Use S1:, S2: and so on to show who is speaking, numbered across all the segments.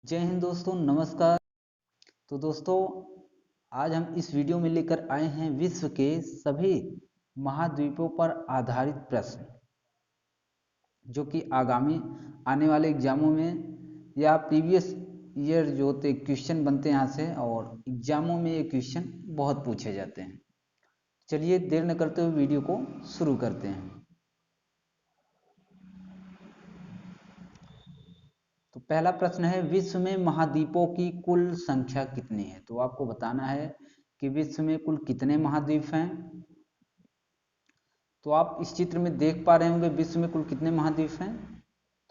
S1: जय हिंद दोस्तों, नमस्कार। तो दोस्तों, आज हम इस वीडियो में लेकर आए हैं विश्व के सभी महाद्वीपों पर आधारित प्रश्न, जो कि आगामी आने वाले एग्जामों में या प्रीवियस ईयर जो होते क्वेश्चन बनते हैं यहाँ से, और एग्जामों में ये क्वेश्चन बहुत पूछे जाते हैं। चलिए देर न करते हुए वीडियो को शुरू करते हैं। तो पहला प्रश्न है, विश्व में महाद्वीपों की कुल संख्या कितनी है? तो आपको बताना है कि विश्व में कुल कितने महाद्वीप हैं। तो आप इस चित्र में देख पा रहे होंगे विश्व में कुल कितने महाद्वीप हैं।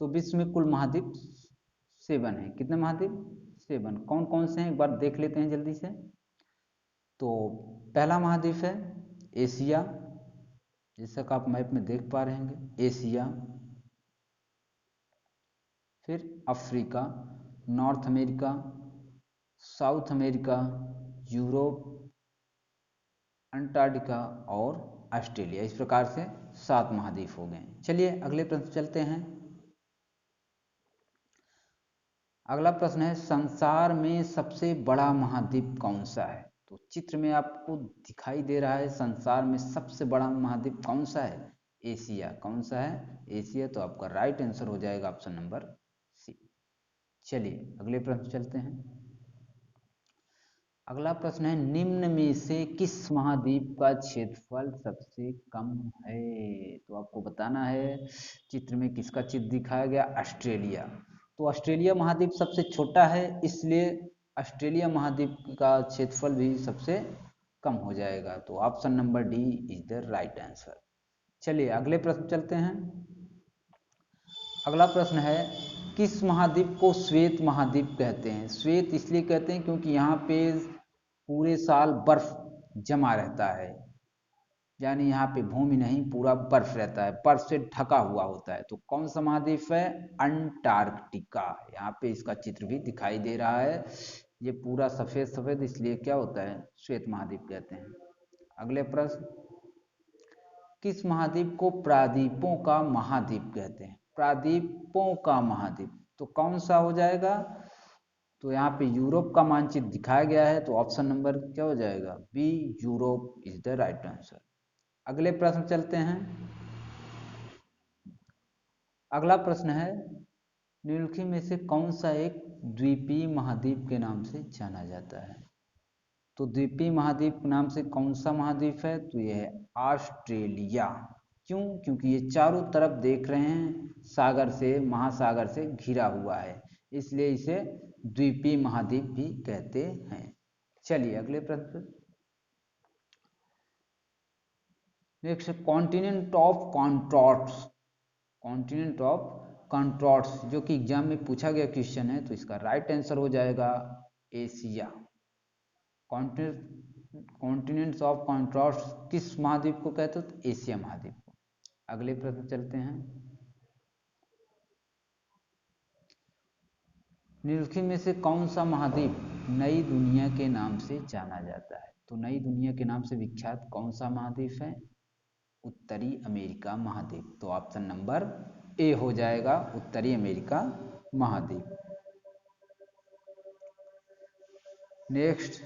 S1: तो विश्व में कुल महाद्वीप 7 है। कितने महाद्वीप? 7। कौन कौन से हैं एक बार देख लेते हैं जल्दी से। तो पहला महाद्वीप है एशिया, जैसा कि आप मैप में देख पा रहे होंगे, एशिया। फिर Africa, north America, south America, Europe, Antarctica और ऑस्ट्रेलिया। इस प्रकार से 7 महाद्वीप हो गए। चलिए अगले प्रश्न चलते हैं। अगला प्रश्न है, संसार में सबसे बड़ा महाद्वीप कौन सा है? तो चित्र में आपको दिखाई दे रहा है संसार में सबसे बड़ा महाद्वीप कौन सा है? एशिया। कौन सा है? एशिया। तो आपका राइट आंसर हो जाएगा ऑप्शन नंबर सी। चलिए अगले प्रश्न चलते हैं। अगला प्रश्न है, निम्न में से किस महाद्वीप का क्षेत्रफल सबसे कम है? तो आपको बताना है, चित्र में किसका चित्र दिखाया गया? ऑस्ट्रेलिया। तो ऑस्ट्रेलिया महाद्वीप सबसे छोटा है, इसलिए ऑस्ट्रेलिया महाद्वीप का क्षेत्रफल भी सबसे कम हो जाएगा। तो option number D is the right answer. चलिए अगले प्रश्न चलते हैं। अगला प्रश्न है, किस महाद्वीप को श्वेत महाद्वीप कहते हैं? श्वेत इसलिए कहते हैं क्योंकि यहाँ पे पूरे साल बर्फ जमा रहता है, यानी यहाँ पे भूमि नहीं, पूरा बर्फ रहता है, बर्फ से ढका हुआ होता है। तो कौन सा महाद्वीप है? अंटार्कटिका। यहाँ पे इसका चित्र भी दिखाई दे रहा है, ये पूरा सफेद सफेद, इसलिए क्या होता है? श्वेत महाद्वीप कहते हैं। अगले प्रश्न, किस महाद्वीप को प्रायद्वीपों का महाद्वीप कहते हैं? प्रायद्वीपों का महाद्वीप, तो कौन सा हो जाएगा? तो यहाँ पे यूरोप का मानचित्र दिखाया गया है, तो ऑप्शन नंबर क्या हो जाएगा? B, Europe is the right answer. अगले प्रश्न चलते हैं। अगला प्रश्न है, निम्नलिखित में से कौन सा एक द्वीपीय महाद्वीप के नाम से जाना जाता है? तो द्वीपीय महाद्वीप के नाम से कौन सा महाद्वीप है? तो यह है ऑस्ट्रेलिया। क्यों? क्योंकि ये चारों तरफ देख रहे हैं सागर से, महासागर से घिरा हुआ है, इसलिए इसे द्वीपीय महाद्वीप भी कहते हैं। चलिए अगले प्रश्न। Next, continent of contrasts. Continent of contrasts जो कि एग्जाम में पूछा गया क्वेश्चन है, तो इसका राइट आंसर हो जाएगा एशिया। कॉन्टिनेंट्स ऑफ कॉन्ट्रॉट्स किस महाद्वीप को कहते हो? तो एशिया महाद्वीप को। अगले प्रश्न चलते हैं। निम्नलिखित में से कौन सा महाद्वीप नई दुनिया के नाम से जाना जाता है? तो नई दुनिया के नाम से विख्यात कौन सा महाद्वीप है? उत्तरी अमेरिका महाद्वीप। तो ऑप्शन नंबर ए हो जाएगा, उत्तरी अमेरिका महाद्वीप। नेक्स्ट,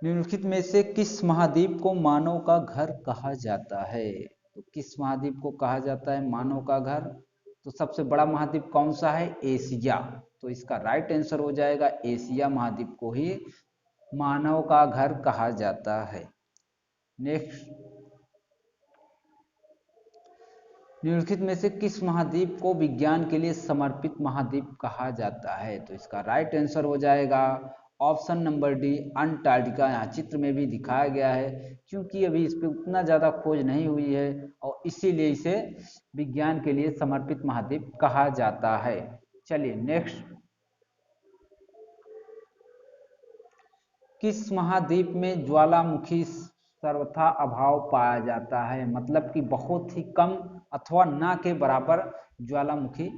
S1: निम्नलिखित में से किस महाद्वीप को मानव का घर कहा जाता है? तो किस महाद्वीप को कहा जाता है मानव का घर? तो सबसे बड़ा महाद्वीप कौन सा है? एशिया। तो इसका राइट आंसर हो जाएगा, एशिया महाद्वीप को ही मानव का घर कहा जाता है। नेक्स्ट, निम्नलिखित में से किस महाद्वीप को विज्ञान के लिए समर्पित महाद्वीप कहा जाता है? तो इसका राइट आंसर हो जाएगा ऑप्शन नंबर डी, अंटार्कटिका। यहाँ चित्र में भी दिखाया गया है, क्योंकि अभी इस पर उतना ज़्यादा खोज नहीं हुई है और इसीलिए इसे विज्ञान के लिए समर्पित महाद्वीप कहा जाता है। चलिए नेक्स्ट, किस महाद्वीप में ज्वालामुखी सर्वथा अभाव पाया जाता है? मतलब कि बहुत ही कम अथवा ना के बराबर ज्वालामुखी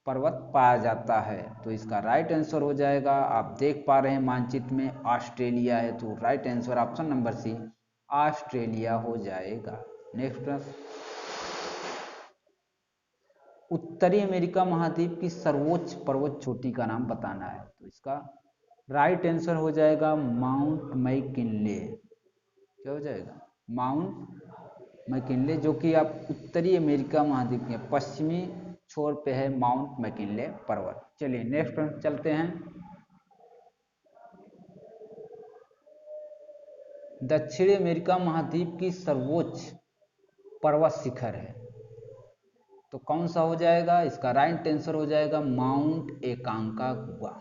S1: पर्वत पाया जाता है। तो इसका राइट आंसर हो जाएगा, आप देख पा रहे हैं मानचित्र में ऑस्ट्रेलिया है, तो right answer option number C Australia हो जाएगा। नेक्स्ट प्रश्न, उत्तरी अमेरिका महाद्वीप की सर्वोच्च पर्वत चोटी का नाम बताना है। तो इसका राइट आंसर हो जाएगा माउंट मैकिनले। क्या हो जाएगा? माउंट मैकिनले, जो कि आप उत्तरी अमेरिका महाद्वीप के पश्चिमी छोर पे है माउंट मैकिनले पर्वत। चलिए नेक्स्ट प्रश्न चलते हैं। दक्षिणी अमेरिका महाद्वीप की सर्वोच्च पर्वत शिखर है, तो कौन सा हो जाएगा? इसका राइट आंसर हो जाएगा माउंट एकांकागुआ,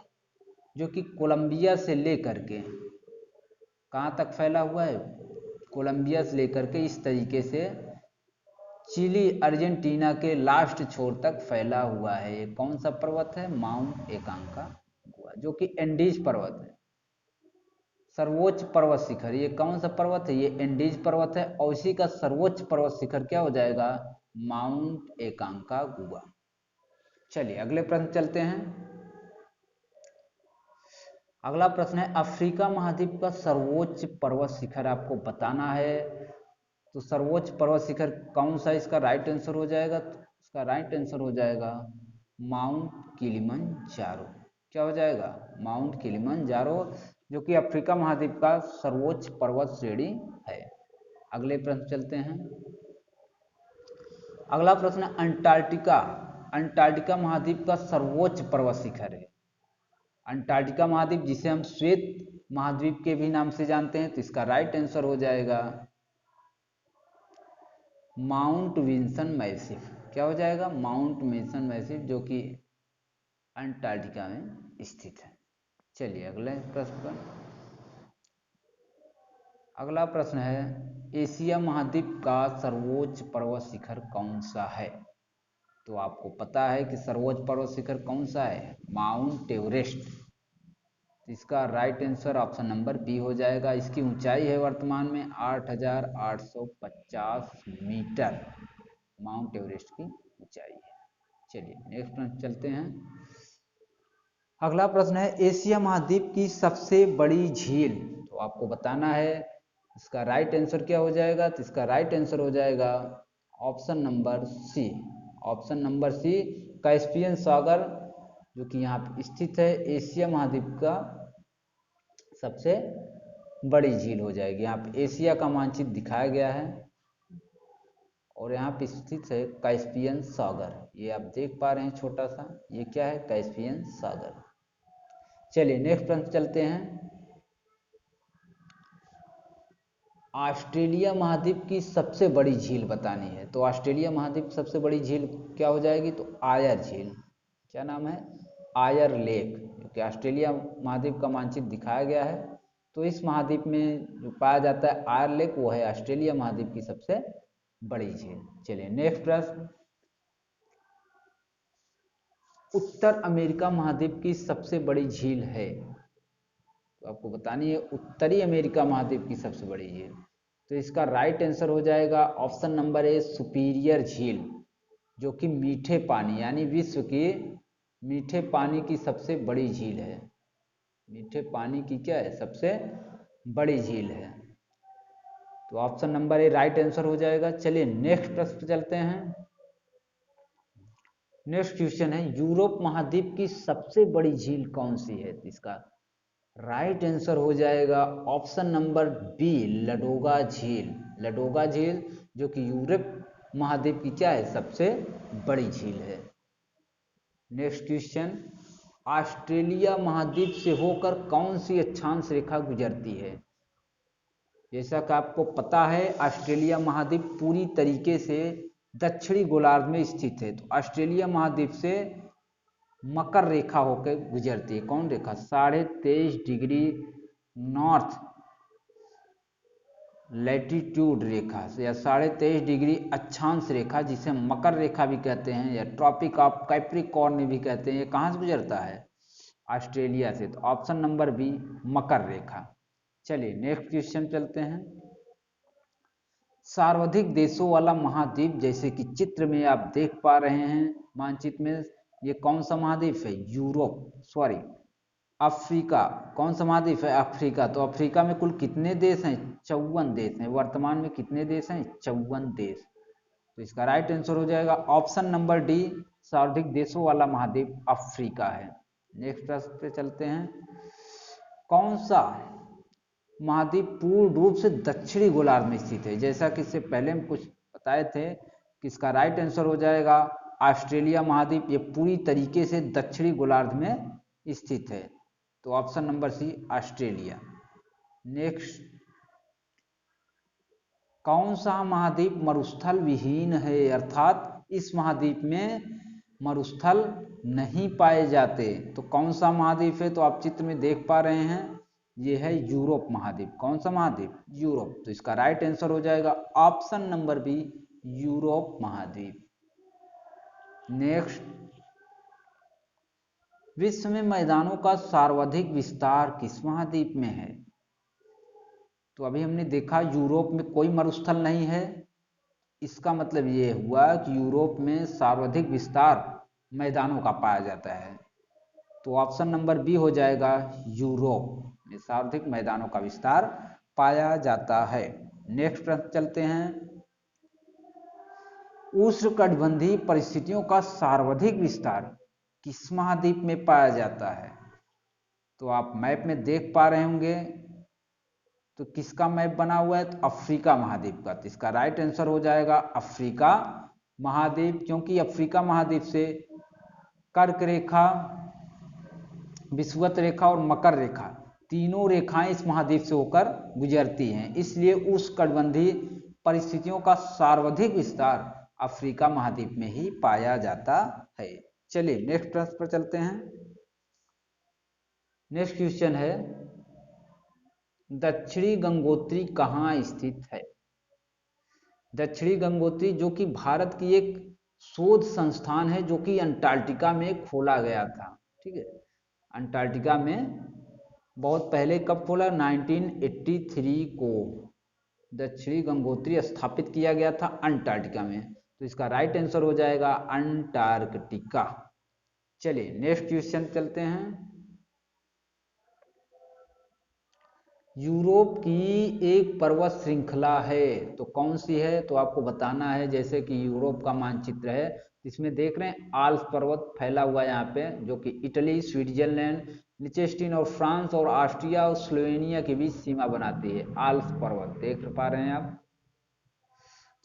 S1: जो कि कोलंबिया से लेकर के कहाँ तक फैला हुआ है? कोलंबिया से लेकर के इस तरीके से चिली अर्जेंटीना के लास्ट छोर तक फैला हुआ है। ये कौन सा पर्वत है? माउंट एकांकागुआ, जो कि एंडीज पर्वत है। सर्वोच्च पर्वत शिखर ये कौन सा पर्वत है? ये एंडीज पर्वत है, और इसी का सर्वोच्च पर्वत शिखर क्या हो जाएगा? माउंट एकांकागुआ। चलिए अगले प्रश्न चलते हैं। अगला प्रश्न है अफ्रीका महाद्वीप का सर्वोच्च पर्वत शिखर आपको बताना है। तो सर्वोच्च पर्वत शिखर कौन सा? इसका राइट आंसर हो जाएगा, तो इसका राइट आंसर हो जाएगा माउंट किलिमंजारो। क्या हो जाएगा? माउंट किलिमंजारो, जो कि अफ्रीका महाद्वीप का सर्वोच्च पर्वत श्रेणी है। अगले प्रश्न चलते हैं। अगला प्रश्न है अंटार्कटिका। अंटार्कटिका महाद्वीप का सर्वोच्च पर्वत शिखर है। अंटार्कटिका महाद्वीप, जिसे हम श्वेत महाद्वीप के भी नाम से जानते हैं, तो इसका राइट आंसर हो जाएगा माउंट विल्सन मैसिव। क्या हो जाएगा? माउंट विल्सन मैसिव, जो कि अंटार्कटिका में स्थित है। चलिए अगले प्रश्न पर। अगला प्रश्न है एशिया महाद्वीप का सर्वोच्च पर्वत शिखर कौन सा है? तो आपको पता है कि सर्वोच्च पर्वत शिखर कौन सा है? Mount Everest. इसका right answer option number B हो जाएगा। इसकी ऊंचाई है वर्तमान में 8,850 मीटर, माउंट एवरेस्ट की ऊंचाई है। चलिए नेक्स्ट प्रश्न चलते हैं। अगला प्रश्न है एशिया महाद्वीप की सबसे बड़ी झील। तो आपको बताना है इसका राइट आंसर क्या हो जाएगा? तो इसका राइट आंसर हो जाएगा option number C. Option number C, Caspian सागर, जो कि यहाँ स्थित है, एशिया महाद्वीप का सबसे बड़ी झील हो जाएगी। यहाँ पे एशिया का मानचित्र दिखाया गया है और यहाँ पे स्थित है कैस्पियन सागर। ये आप देख पा रहे हैं छोटा सा, ये क्या है? कैस्पियन सागर। चलिए नेक्स्ट प्रश्न चलते हैं। ऑस्ट्रेलिया महाद्वीप की सबसे बड़ी झील बतानी है। तो ऑस्ट्रेलिया महाद्वीप की सबसे बड़ी झील क्या हो जाएगी? तो आयर झील। क्या नाम है? आयर लेक, क्योंकि ऑस्ट्रेलिया महाद्वीप का मानचित्र दिखाया गया है, तो इस महाद्वीप में जो पाया जाता है आयर लेक, वो है ऑस्ट्रेलिया महाद्वीप की सबसे बड़ी झील। चलिए नेक्स्ट प्रश्न। उत्तर अमेरिका महाद्वीप की सबसे बड़ी झील है, तो आपको बतानी है उत्तरी अमेरिका महाद्वीप की सबसे बड़ी झील। तो इसका राइट आंसर हो जाएगा ऑप्शन नंबर ए सुपीरियर झील, जो कि मीठे पानी यानी विश्व की मीठे पानी की सबसे बड़ी झील है। मीठे पानी की क्या है? सबसे बड़ी झील है। तो option number A right answer हो जाएगा। चलिए नेक्स्ट प्रश्न पे चलते हैं। नेक्स्ट क्वेश्चन है यूरोप महाद्वीप की सबसे बड़ी झील कौन सी है? तो इसका राइट आंसर हो जाएगा ऑप्शन नंबर बी लडोगा झील। लडोगा झील, जो कि यूरोप महाद्वीप की क्या है? सबसे बड़ी झील है। नेक्स्ट क्वेश्चन, ऑस्ट्रेलिया महाद्वीप से होकर कौन सी अक्षांश रेखा गुजरती है? जैसा कि आपको पता है ऑस्ट्रेलिया महाद्वीप पूरी तरीके से दक्षिणी गोलार्ध में स्थित है, तो ऑस्ट्रेलिया महाद्वीप से मकर रेखा होकर गुजरती है। कौन रेखा? 23.5 डिग्री नॉर्थ लैटिट्यूड रेखा या 23.5 डिग्री अक्षांश रेखा, जिसे मकर रेखा भी कहते हैं या ट्रॉपिक ऑफ कैप्रिकॉर्न भी कहते हैं। ये कहाँ से गुजरता है? ऑस्ट्रेलिया से। तो ऑप्शन नंबर बी मकर रेखा। चलिए नेक्स्ट क्वेश्चन चलते हैं। सर्वाधिक देशों वाला महाद्वीप, जैसे कि चित्र में आप देख पा रहे हैं मानचित्र में, ये कौन सा महाद्वीप है? अफ्रीका। कौन सा महाद्वीप है? अफ्रीका। तो अफ्रीका में कुल कितने देश हैं? 54 देश हैं। वर्तमान में कितने देश हैं? 54 देश। तो इसका राइट आंसर हो जाएगा ऑप्शन नंबर डी सर्वाधिक देशों वाला महाद्वीप अफ्रीका है। नेक्स्ट प्रश्न पे चलते हैं। कौन सा महाद्वीप पूर्ण रूप से दक्षिणी गोलार्ध में स्थित है? जैसा कि इससे पहले हम कुछ बताए थे कि इसका राइट आंसर हो जाएगा ऑस्ट्रेलिया महाद्वीप। ये पूरी तरीके से दक्षिणी गोलार्ध में स्थित है, तो option number C Australia. Next, कौन सा महाद्वीप मरुस्थल विहीन है? अर्थात इस महाद्वीप में मरुस्थल नहीं पाए जाते। तो कौन सा महाद्वीप है? तो आप चित्र में देख पा रहे हैं, ये है यूरोप महाद्वीप। कौन सा महाद्वीप? यूरोप। तो इसका राइट आंसर हो जाएगा ऑप्शन नंबर बी यूरोप महाद्वीप। नेक्स्ट, विश्व में मैदानों का सर्वाधिक विस्तार किस महाद्वीप में है? तो अभी हमने देखा यूरोप में कोई मरुस्थल नहीं है, इसका मतलब ये हुआ कि यूरोप में सर्वाधिक विस्तार मैदानों का पाया जाता है। तो ऑप्शन नंबर बी हो जाएगा यूरोप में सर्वाधिक मैदानों का विस्तार पाया जाता है। नेक्स्ट प्रश्न चलते हैं। उष्णकटिबंधीय परिस्थितियों का सर्वाधिक विस्तार किस महाद्वीप में पाया जाता है? तो आप मैप में देख पा रहे होंगे, तो किसका मैप बना हुआ है? तो अफ्रीका महाद्वीप का। तो इसका राइट आंसर हो जाएगा अफ्रीका महाद्वीप, क्योंकि अफ्रीका महाद्वीप से कर्क रेखा, विषुवत रेखा और मकर रेखा, तीनों रेखाएं इस महाद्वीप से होकर गुजरती हैं, इसलिए उष्णकटिबंधीय परिस्थितियों का सर्वाधिक विस्तार अफ्रीका महाद्वीप में ही पाया जाता है। चलिए नेक्स्ट प्रश्न पर चलते हैं। नेक्स्ट क्वेश्चन है, दक्षिणी गंगोत्री कहाँ स्थित है? दक्षिणी गंगोत्री जो कि भारत की एक शोध संस्थान है, जो कि अंटार्कटिका में खोला गया था। ठीक है, अंटार्कटिका में बहुत पहले कब खोला? 1983 को दक्षिणी गंगोत्री स्थापित किया गया था अंटार्कटिका में। तो इसका राइट आंसर हो जाएगा अंटार्कटिका। चलिए नेक्स्ट क्वेश्चन चलते हैं। यूरोप की एक पर्वत श्रृंखला है, तो कौन सी है? तो आपको बताना है। जैसे कि यूरोप का मानचित्र है, इसमें देख रहे हैं आल्प्स पर्वत फैला हुआ है यहाँ पे, जो कि इटली, स्विट्जरलैंड, लिechtenstein और फ्रांस और ऑस्ट्रिया और स्लोवेनिया के बीच सीमा बनाती है। आल्प्स पर्वत देख पा रहे हैं आप।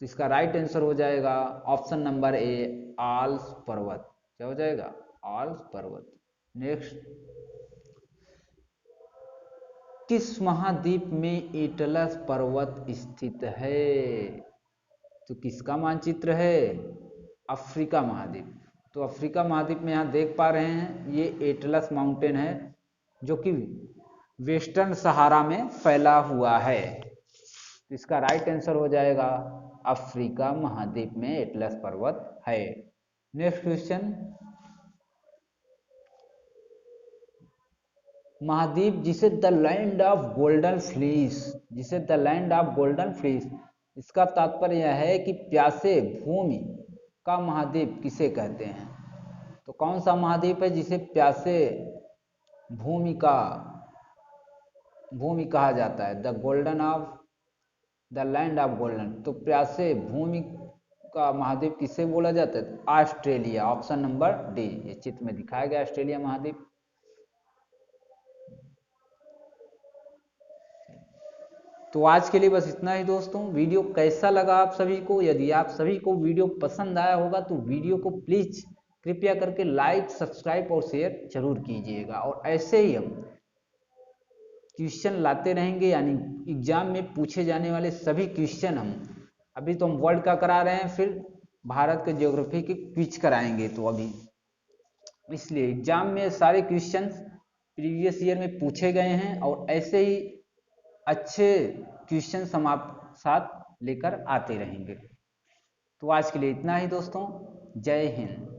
S1: तो इसका राइट आंसर हो जाएगा ऑप्शन नंबर ए आल्प्स पर्वत। क्या हो जाएगा? आल्प्स पर्वत। नेक्स्ट, किस महाद्वीप में एटलस पर्वत स्थित है? तो किसका मानचित्र है? अफ्रीका महाद्वीप। तो अफ्रीका महाद्वीप में यहाँ देख पा रहे हैं, ये एटलस माउंटेन है, जो कि वेस्टर्न सहारा में फैला हुआ है। तो इसका राइट आंसर हो जाएगा अफ्रीका महाद्वीप में एटलस पर्वत है। नेक्स्ट क्वेश्चन, महाद्वीप जिसे the land of golden fleece, जिसे the land of golden fleece, इसका तात्पर्य यह है कि प्यासे भूमि का महाद्वीप किसे कहते हैं? तो कौन सा महाद्वीप है जिसे प्यासे भूमि कहा जाता है? The golden of the land of golden. तो प्यासे भूमि का महाद्वीप किसे बोला जाता है? ऑस्ट्रेलिया। ऑप्शन नंबर डी, ये चित्र में दिखाया गया ऑस्ट्रेलिया महाद्वीप। तो आज के लिए बस इतना ही दोस्तों। वीडियो कैसा लगा आप सभी को? यदि आप सभी को वीडियो पसंद आया होगा तो वीडियो को प्लीज कृपया करके लाइक, सब्सक्राइब और शेयर जरूर कीजिएगा। और ऐसे ही हम क्वेश्चन लाते रहेंगे, यानी एग्जाम में पूछे जाने वाले सभी क्वेश्चन हम अभी तो हम वर्ल्ड का करा रहे हैं, फिर भारत के ज्योग्राफी के क्विज कराएंगे। तो अभी इसलिए एग्जाम में सारे क्वेश्चन प्रीवियस ईयर में पूछे गए हैं, और ऐसे ही अच्छे क्वेश्चन हम आप साथ लेकर आते रहेंगे। तो आज के लिए इतना ही दोस्तों। जय हिंद।